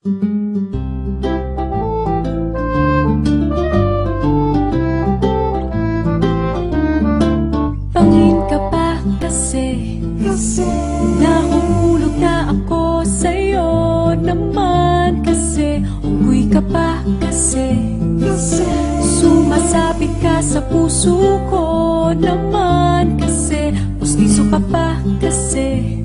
Pangin ka pa kasi nahuhulog na ako sa'yo naman kasi unggoy ka pa kasi sumasabit ka sa puso ko naman kasi pustiso ka pa kasi